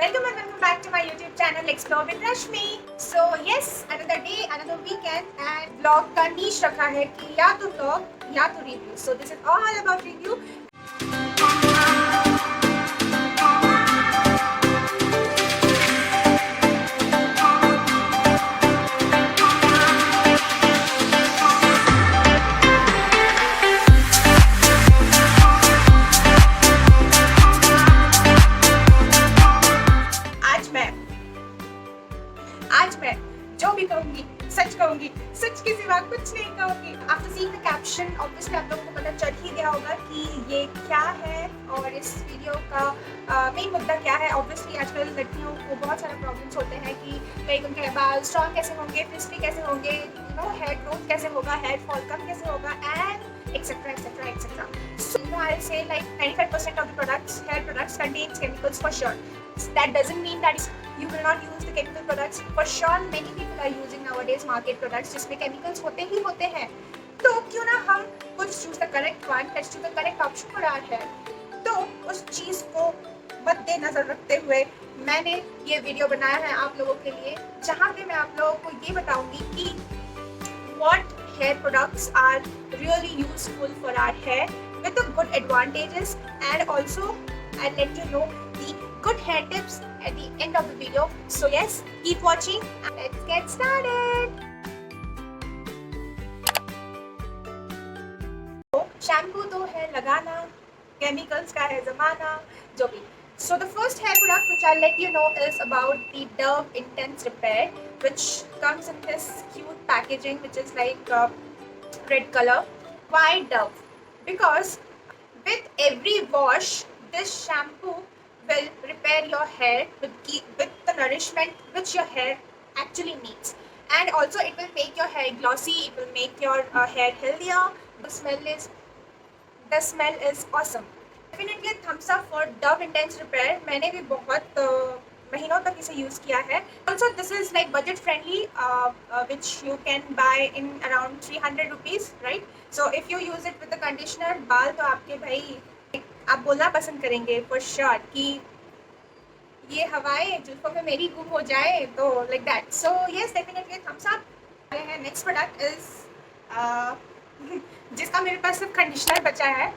welcome back to my YouTube channel Explore with Rashmi. So yes, another day, another weekend and vlog का niche रखा है कि या तो vlog या तो review. So this is all about review. आज मैं जो भी कहूंगी सच के सिवा कुछ नहीं कहूंगी। After seeing the caption obviously आप लोगों को पता चल ही गया होगा कि ये क्या है और इस वीडियो का मेन मुद्दा क्या है। ऑब्वियसली आजकल लड़कियों को बहुत सारे प्रॉब्लम्स होते हैं कि लाइक उनके बाल स्ट्रॉन्ग कैसे होंगे, फ्रिस्पी कैसे होंगे, हेयर ग्रोथ कैसे होगा, हेयर फॉल कम कैसे होगा and etcetera etcetera etcetera. So I'll say like 95% of the products, hair products contains chemicals for sure. That doesn't mean that you will not use the chemical products. For sure, many people are using nowadays market products जिसमें chemicals होते ही होते हैं। तो क्यों ना हम कुछ choose the correct one, let's choose the correct option for our hair। तो उस चीज़ को मद्देनजर रखते हुए मैंने ये वीडियो बनाया है आप लोगों के लिए, जहाँ पे मैं आप लोगों को ये बताऊंगी कि what hair products are really useful for our hair with the good advantages, and also I'll let you know the good hair tips at the end of the video. So yes, keep watching and let's get started. तो shampoo तो है लगाना, chemicals का है ज़माना, जो भी। So the first hair product which I'll let you know is about the Dove Intense Repair, which comes in this cute packaging which is like red color. Why Dove? Because with every wash, this shampoo will repair your hair with the nourishment which your hair actually needs, and also it will make your hair glossy. It will make your hair healthier. The smell is awesome. Definitely thumbs up for Dove Intense Repair. मैंने भी बहुत महीनों तक इसे use किया है। Also this is like budget friendly, which you can buy in around 300 rupees, right? So if you use it with the conditioner, बाल तो आपके भाई आप बोलना पसंद करेंगे for sure कि ये हवाएं जुल्फों में मेरी गुम हो जाए, तो like that. So yes, definitely thumbs up. Next product is जिसका मेरे पास सिर्फ कंडीशनर बचा है।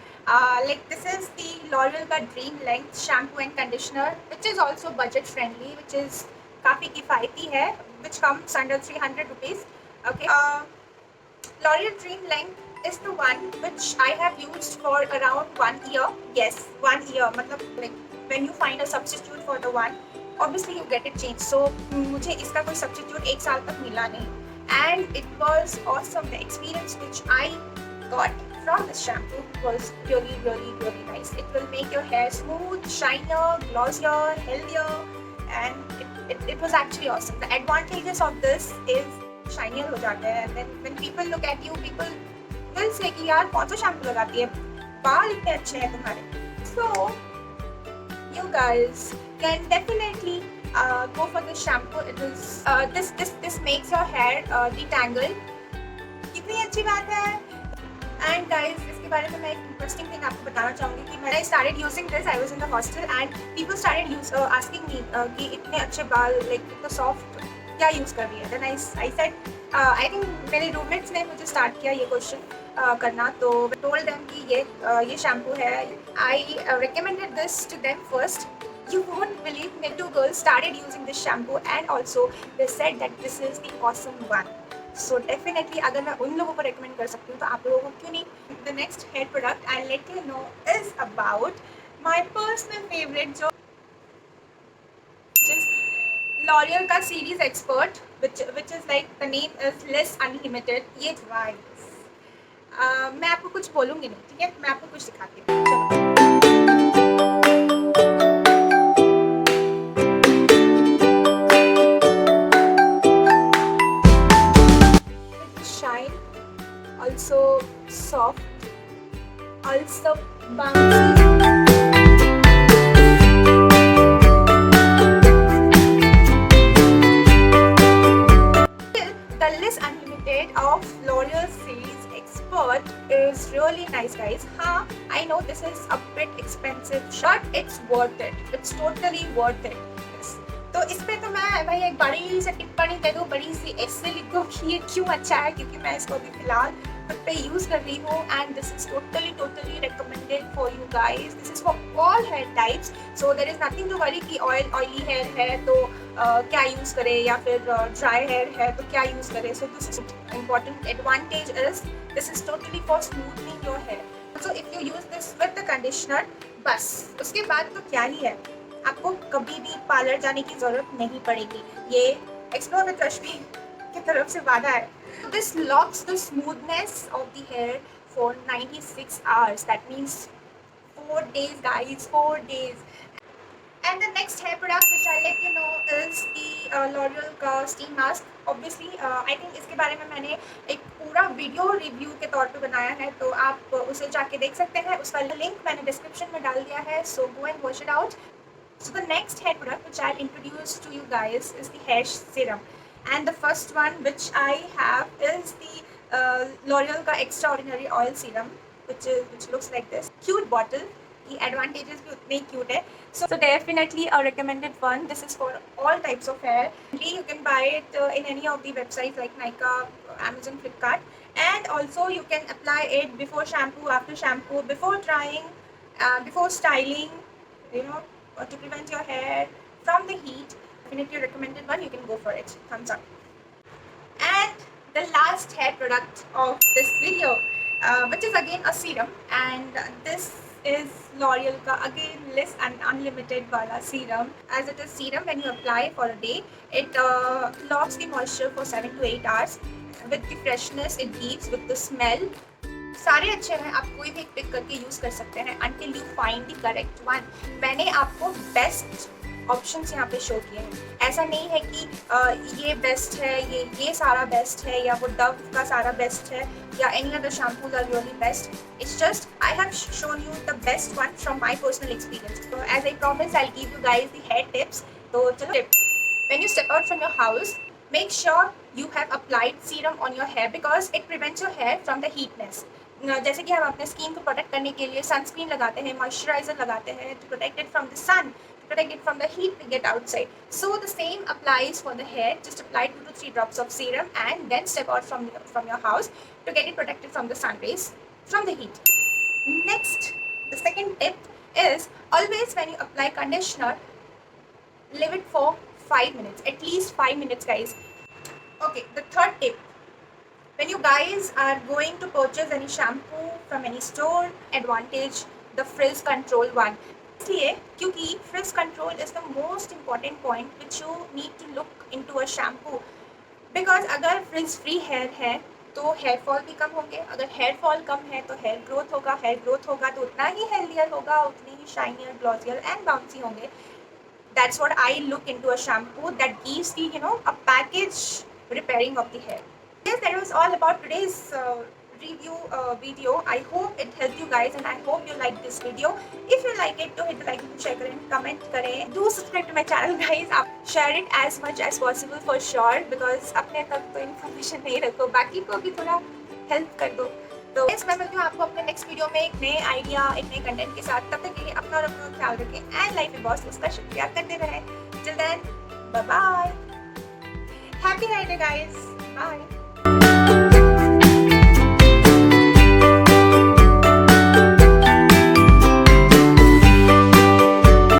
Like this is the L'Oreal का Dream Length shampoo and conditioner, which is also budget friendly, which is काफ़ी किफ़ायती है, which comes under 300 rupees. Okay. L'Oreal Dream Length is the one which I have used for around 1 year. Yes, 1 year. मतलब like when you find a substitute for the one, obviously you get it changed. So मुझे इसका कोई substitute 1 साल तक मिला नहीं, and it was awesome. The experience which I got from this shampoo was really nice. It will make your hair smooth, shinier, glossier, healthier, and it was actually awesome. The advantages of this is shinier हो जाते हैं. Then when people look at you, people will say कि यार कौन सा shampoo लगाती है, बाल इतने अच्छे हैं तुम्हारे. So you guys can definitely go for this shampoo. It is this makes your hair detangle. कितनी अच्छी बात है. And guys, इसके बारे में मैं एक इंटरेस्टिंग थिंग आपको बताना चाहूँगी कि when I started using this, I was in the hostel and people started asking me कि इतने अच्छे बाल, like इतना soft क्या यूज़ कर रही है. Then I said, I think मेरे roommates ने मुझे start किया ये question करना, तो I told them कि ये shampoo है. I recommended this to them first. You won't believe me, 2 girls started using this shampoo and also they said that this is the awesome one. So definitely अगर मैं उन लोगों को recommend कर सकती हूँ तो आप लोगों को क्यों नहीं. The next hair product I'll let you know is about my personal favorite, जो is L'Oreal का Series Expert, which is like the name is Less Unlimited. ये guys, मैं आपको कुछ बोलूँगी नहीं, ठीक है, मैं आपको कुछ दिखाती हूँ. Also soft, also bouncy. The Less Unlimited of L'Oreal Series Expert is really nice, guys. हाँ, I know this is a bit expensive, but it's worth it. It's totally worth it. तो इस पे तो मैं भाई एक बड़ी सी टिप्पणी दे दूँ, बड़ी सी ऐसे लिखो कि ये क्यों अच्छा है, क्योंकि मैं इसको अभी फिलहाल खुद पे यूज़ कर रही हूँ and this is totally recommended for you guys. This is for all hair types, so there is nothing to worry कि ऑयली हेयर है तो क्या यूज़ करें, या फिर ड्राई हेयर है तो क्या यूज़ करें। So this is important advantage is this is totally for smoothening your hair. So if you use this with the conditioner, बस उसके बाद तो क्या ही है, आपको कभी भी पार्लर जाने की जरूरत नहीं पड़ेगी। ये एक्सप्लोर विद रश्मि की तरफ से वादा है। This locks the smoothness of the here for 96 hours, that means 4 days guys, 4 days. And the next hair product which I'll let you know is the L'Oreal का steam mask. Obviously I think इसके बारे में मैंने एक पूरा video review के तौर पे बनाया है, तो आप उसे जाके देख सकते हैं। उसका लिंक मैंने डिस्क्रिप्शन में डाल दिया है, so go and watch it out. So the next hair product which I'll introduce to you guys is the hair serum, and the first one which I have is the L'Oreal का Extraordinary Oil Serum, which looks like this. Cute bottle. The advantages भी उतने ही cute है. So definitely a recommended one. This is for all types of hair. You can buy it in any of the websites like Nykaa, Amazon, Flipkart, and also you can apply it before shampoo, after shampoo, before drying, before styling, you know, to prevent your hair from the heat. Definitely recommended one. You can go for it. Thumbs up. And the last hair product of this video, which is again a serum, and this is L'Oreal का again less and unlimited वाला serum. As it is serum, when you apply for a day, it locks the moisture for 7 to 8 hours with the freshness it gives, with the smell. सारे अच्छे हैं, आप कोई भी एक pick करके use कर सकते हैं until you find the correct one. मैंने आपको बेस्ट ऑप्शंस यहाँ पे शो किए हैं। ऐसा नहीं है कि ये बेस्ट है, ये सारा बेस्ट है, या वो डव का सारा बेस्ट है, या any other shampoos are really best. It's just I have shown you the best one from my personal experience. तो as I promise I give you guys the hair tips. तो चलो, when you step out from your house, make sure you have applied serum on your hair because it prevents your hair from the heatness. जैसे कि हम अपने skin को protect करने के लिए सनस्क्रीन लगाते हैं, मॉइस्चराइजर लगाते हैं to protect it from the sun, to protect it from the heat we get outside. So the same applies for the hair. Just apply 2 to 3 drops of serum and then step out from your house to get it protected from the sun rays, from the heat. Next, the second tip is always when you apply conditioner, leave it for 5 minutes, at least 5 minutes guys. Okay, the third tip, when you guys are going to purchase any shampoo from any store, advantage the frizz control one. इसलिए क्योंकि frizz control is the most important point which you need to look into a shampoo, because अगर frizz free hair है तो hair fall भी कम होंगे, अगर hair fall कम है तो हेयर ग्रोथ होगा तो उतना ही हेल्दियर होगा, उतने ही शाइनियर, ग्लॉसियर एंड बाउंसी होंगे. That's what I look into a shampoo that gives the, a package repairing of the hair. Yes, that was all about today's review video. I hope it helped you guys and I hope you like this video. If you like it, to hit the like button, share करें, comment करें. Do subscribe to my channel guys. आप share it as much as possible for sure, because अपने तक तो information नहीं रखो, बाकी को भी थोड़ा help कर दो. तो इस मैं मिलती हूँ आपको अपने नेक्स्ट वीडियो में एक नए आइडिया, एक नए कंटेंट के साथ. तब तक के लिए अपना और अपना ख्याल रखें एंड लाइफ में बॉस उसका शुक्रिया करते रहें. Till then, bye bye, happy night guys, bye.